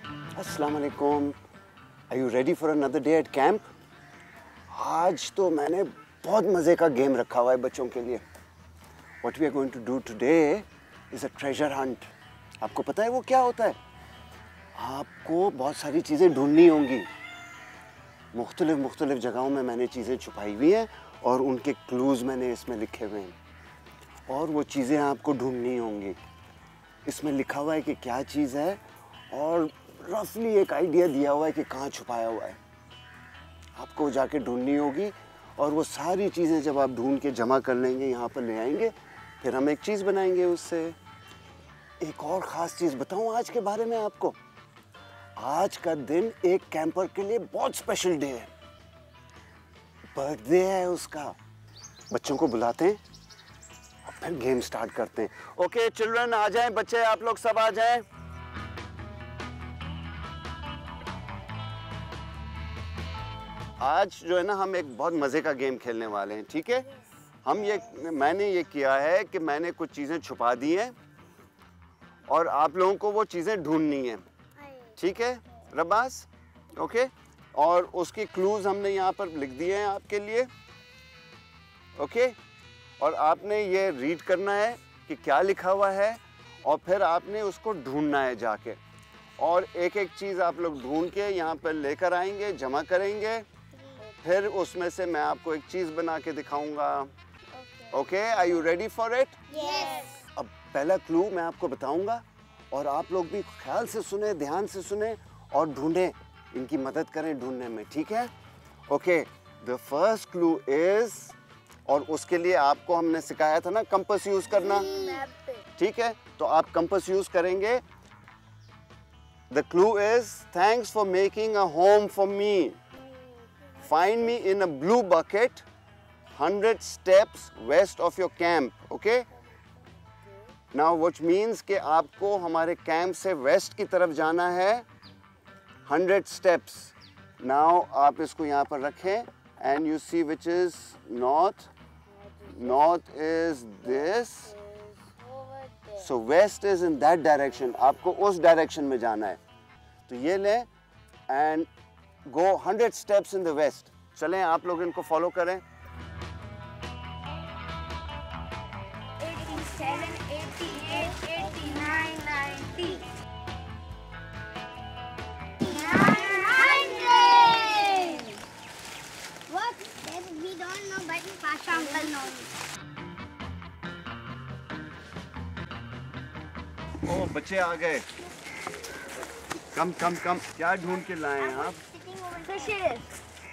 अस्सलाम वालेकुम। Are you ready for another day at camp? आज तो मैंने बहुत मज़े का गेम रखा हुआ है बच्चों के लिए। What we are going to do today is a treasure hunt. आपको पता है वो क्या होता है? आपको बहुत सारी चीज़ें ढूंढनी होंगी। मुख्तलिफ जगहों में मैंने चीज़ें छुपाई हुई हैं और उनके क्लूज़ मैंने इसमें लिखे हुए हैं और वो चीज़ें आपको ढूंढनी होंगी। इसमें लिखा हुआ है कि क्या चीज़ है और रफली एक आइडिया दिया हुआ है कि कहाँ छुपाया हुआ है। आपको जाके ढूंढनी होगी और वो सारी चीज़ें जब आप ढूंढ के जमा कर लेंगे, यहाँ पर ले आएंगे, फिर हम एक चीज़ बनाएंगे उससे। एक और ख़ास चीज़ बताऊँ आज के बारे में आपको। आज का दिन एक कैंपर के लिए बहुत स्पेशल डे है। बर्थडे है उसका। बच्चों को बुलाते हैं और फिर गेम स्टार्ट करते हैं। ओके चिल्ड्रन, आ जाएं बच्चे, आप लोग सब आ जाएं। आज जो है ना हम एक बहुत मज़े का गेम खेलने वाले हैं, ठीक है? मैंने ये किया है कि मैंने कुछ चीज़ें छुपा दी हैं और आप लोगों को वो चीज़ें ढूंढनी हैं, ठीक है रबास? ओके, और उसकी क्लूज़ हमने यहाँ पर लिख दिए हैं आपके लिए, ओके? और आपने ये रीड करना है कि क्या लिखा हुआ है और फिर आपने उसको ढूंढना है जाके, और एक एक चीज़ आप लोग ढूंढ के यहाँ पर लेकर आएंगे, जमा करेंगे, फिर उसमें से मैं आपको एक चीज़ बना के दिखाऊंगा। Okay, are you ready for it? Yes. अब पहला क्लू मैं आपको बताऊंगा और आप लोग भी ख्याल से सुने, ध्यान से सुने और ढूंढें, इनकी मदद करें ढूंढने में, ठीक है? Okay, the first clue is, और उसके लिए आपको हमने सिखाया था ना कंपास यूज करना, ठीक है? तो आप कंपास यूज करेंगे। The clue is, thanks for making a home for me, find me in a blue bucket 100 steps west of your camp. Okay, now which means कि आपको हमारे कैंप से वेस्ट की तरफ जाना है 100 steps. now आप इसको यहाँ पर रखें and you see which is north. north is this, so west is in that direction. आपको उस डायरेक्शन में जाना है, तो ये लें and go 100 steps in the west. चलें आप लोग इनको फॉलो करें। 87, 88, 89, 90. 900. What? We don't know, but Pasha uncle knows. ओ बच्चे आ गए। कम क्या ढूंढ के लाए हैं आप? Fishes.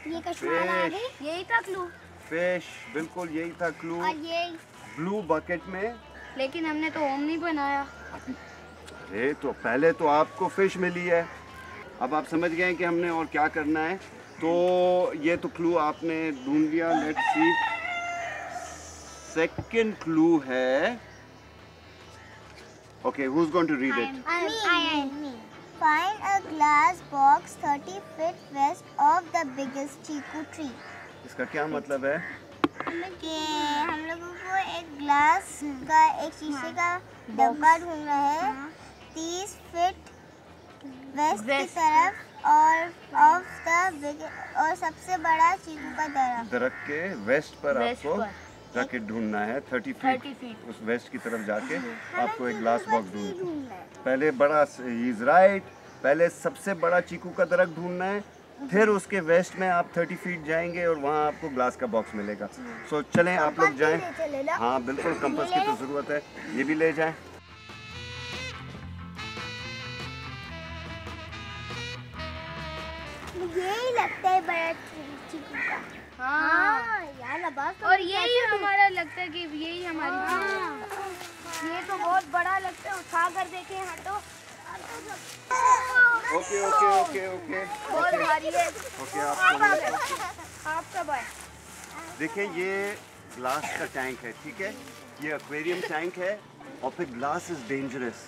ये कश्मीर आ गई। यही था क्लू। फिश, बिल्कुल यही था क्लू। और ये ब्लू बकेट में। लेकिन हमने तो होम नहीं बनाया। अरे तो पहले तो आपको फिश मिली है, अब आप समझ गए कि हमने और क्या करना है। तो ये तो क्लू आपने ढूंढ लिया। लेट्स सी, सेकंड क्लू है। Okay, who is going to read it? Me. Find a glass box 30 feet west of the biggest chiku tree. इसका क्या मतलब है? कि हम लोगों को एक ग्लास का, एक शीशे का डब्बा ढूंढना है 30 फीट वेस्ट की तरफ और सबसे बड़ा चीकू का दरख्त के वेस्ट पर आपको जाके ढूंढना है 30 फीट उस वेस्ट की तरफ जाके आपको एक ग्लास बॉक्स ढूंढना है। पहले बड़ा, ही इज राइट, पहले सबसे बड़ा चीकू का दरख्त ढूंढना है, फिर उसके वेस्ट में आप 30 फीट जाएंगे और वहाँ आपको ग्लास का बॉक्स मिलेगा। सो चलें आप लोग जाएं। हाँ बिल्कुल, कंपास की तो ज़रूरत है, ये भी ले जाएं। यही लगता है बड़ा चीकू का। हाँ यार लबास, और यही हमारा लगता है कि यही हमारी। ये तो बहुत बड़ा लगता है, उठा कर देखें। हाँ तो ओके बहुत भारी है। ओके, आप कब आए? देखिए ये ग्लास का टैंक है, ठीक है? ये एक्वेरियम टैंक है और फिर ग्लास इज डेंजरस,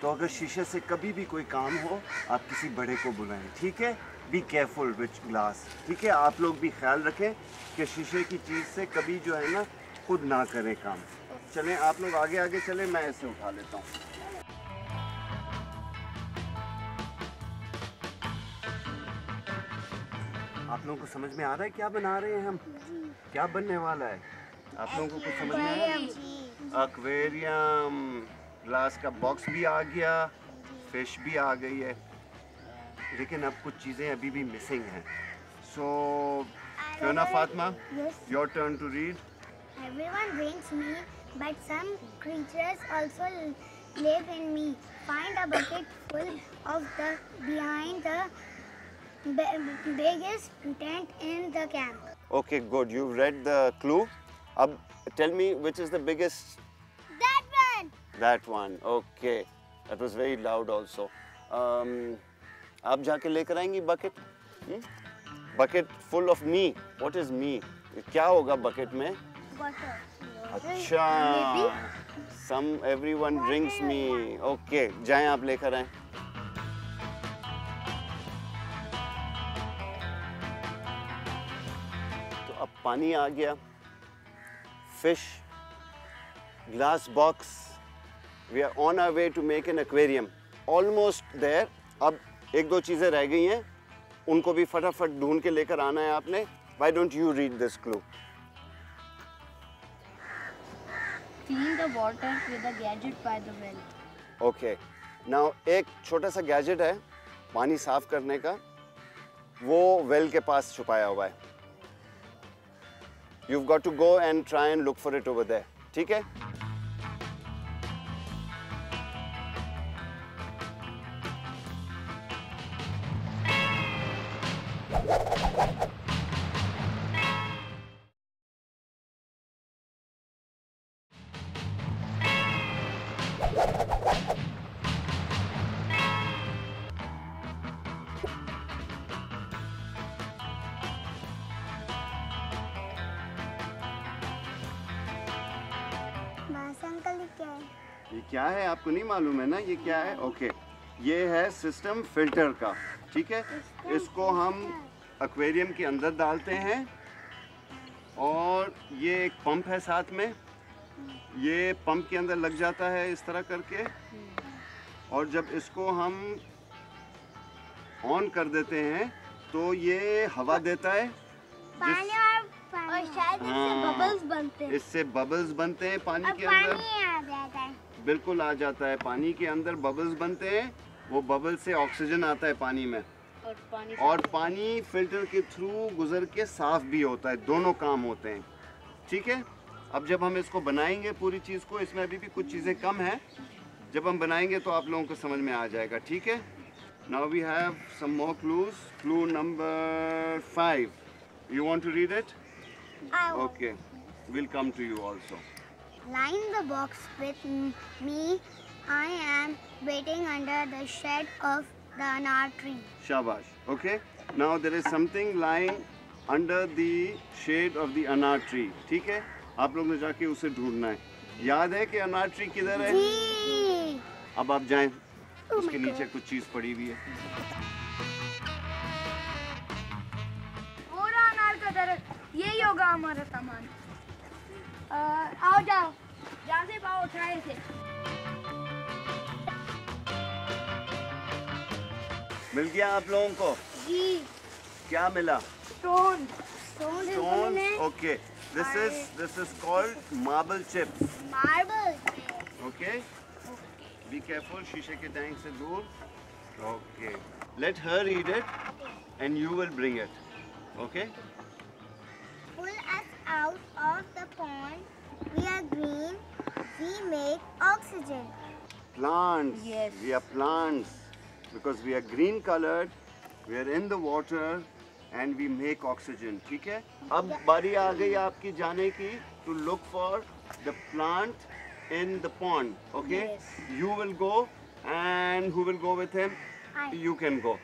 तो अगर शीशे से कभी भी कोई काम हो आप किसी बड़े को बुलाएं, ठीक है? बी केयरफुल विथ ग्लास, ठीक है? आप लोग भी ख्याल रखें कि शीशे की चीज़ से कभी जो है ना खुद ना करें काम। चलें आप लोग आगे चलें, मैं इसे उठा लेता हूँ। आप लोगों को समझ में आ रहा है क्या बना रहे हैं हम? क्या बनने वाला है? आप लोगों को कुछ समझ में आया? एक्वेरियम। ग्लास का बॉक्स भी आ गया, फिश भी आ गई है, लेकिन अब कुछ चीज़ें अभी भी मिसिंग हैं। सो Fiona, Fatma, Yes. your turn to read. Everyone brings me, but some creatures also live in me. Find a bucket full of the behind the biggest tent in the camp. Okay, good. You've read the clue. Ab, tell me which is the biggest. That one. That one. Okay. That was very loud also. आप जाके लेकर आएंगी bucket? Bucket full of me. What is me? क्या होगा bucket में? Water. अच्छा. Some everyone brings me. Okay. जाएं आप लेकर आएं. तो अब पानी आ गया. Fish. Glass box. We are on our way to make an aquarium. Almost there. अब एक दो चीजें रह गई हैं. उनको भी फटाफट ढूंढ के लेकर आना है आपने. Why don't you read this clue? Clean the water with a gadget by the well. Okay. Now एक छोटा सा गैजेट है पानी साफ करने का, वो वेल के पास छुपाया हुआ है. You've got to go and try and look for it over there. ठीक है? ये क्या है आपको नहीं मालूम है ना? ये क्या है? ओके. ये है सिस्टम फिल्टर का. ठीक है? इसको हम एक्वेरियम के अंदर डालते हैं और ये एक पंप है साथ में. ये पंप के अंदर लग जाता है इस तरह करके, और जब इसको हम ऑन कर देते हैं तो ये हवा देता है. और शायद इससे बबल्स बनते हैं. इससे बबल्स बनते हैं पानी के अंदर. आ जाता है. बिल्कुल आ जाता है. पानी के अंदर बबल्स बनते हैं. वो बबल से ऑक्सीजन आता है पानी में, और पानी फिल्टर के थ्रू गुजर के साफ भी होता है. दोनों काम होते हैं. ठीक है? अब जब हम इसको बनाएंगे पूरी चीज़ को, इसमें अभी भी कुछ चीज़ें कम हैं, जब हम बनाएंगे तो आप लोगों को समझ में आ जाएगा. ठीक है? Now we have some more clues. Clue number 5. You want to read it? Okay, we'll come to you also. Line the box with me. I am waiting under the shade of the anar tree. Shabash. Okay. Now there is something lying under the shade of the anar tree. ठीक है? आप लोग ने जाके उसे ढूंढना है. याद है कि अनार ट्री किधर है? जी. अब आप जाएं. उसके नीचे कुछ चीज पड़ी हुई है. पूरा अनार का दरख्त. यही होगा हमारा सामान. आओ जाओ. जहाँ से पाओ उठाए थे. मिल गया आप लोगों को? जी. क्या मिला? Stone. Stones. Okay. This is called marble chips. Marble. Okay. Be careful. शीशे के टैंक से दूर. Okay. Let her read it, and you will bring it. Okay. Pull us out of the pond. We are green. We make oxygen. Plants. Yes. We are plants because we are green colored. We are in the water and we make oxygen. ठीक है? अब बारी आ गई आपकी जाने की to look for the plant in the pond. Okay? Yes. You will go, and who will go with him? I. You can go.